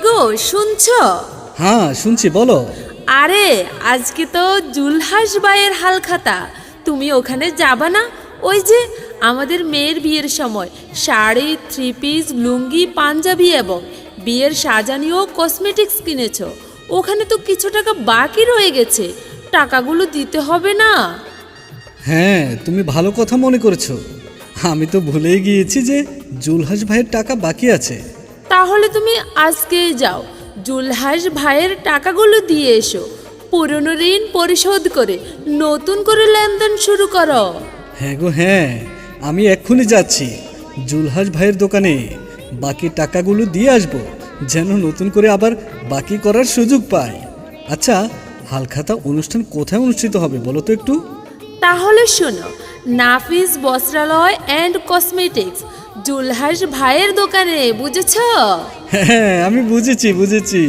গো শুনছো? হ্যাঁ শুনছি, বলো। আরে আজকে তো জুলহাস ভাইয়ের হালখাতা, তুমি ওখানে যাবা না? ওই যে আমাদের মেয়ের বিয়ের সময় শাড়ি, থ্রি পিস, লুঙ্গি, পাঞ্জাবি এবং বিয়ের সাজানি ও কসমেটিক্স কিনেছো। ওখানে তো কিছু টাকা বাকি রয়ে গেছে, টাকাগুলো দিতে হবে না? হ্যাঁ, তুমি ভালো কথা মনে করেছো। আমি তো ভুলেই গিয়েছি যে জুলহাস ভাইয়ের টাকা বাকি আছে। তাহলে তুমি আজকেই যাও, জুলহাস ভাইয়ের টাকাগুলো দিয়ে এসো। পুরনো ঋণ পরিশোধ করে নতুন করে লেনদেন শুরু করো। হ্যাঁ গো হ্যাঁ, আমি এক্ষুনি যাচ্ছি জুলহাস ভাইয়ের দোকানে। বাকি টাকাগুলো দিয়ে আসবো, যেন নতুন করে আবার বাকি করার সুযোগ পাই। আচ্ছা, হালখাতা অনুষ্ঠান কোথায় অনুষ্ঠিত হবে বলো তো একটু? তাহলে শোনো, নাফিস বস্ত্রালয় অ্যান্ড কসমেটিক্স, জুলহাস ভাইয়ের দোকানে, বুঝেছো? হ্যাঁ, আমি বুঝেছি।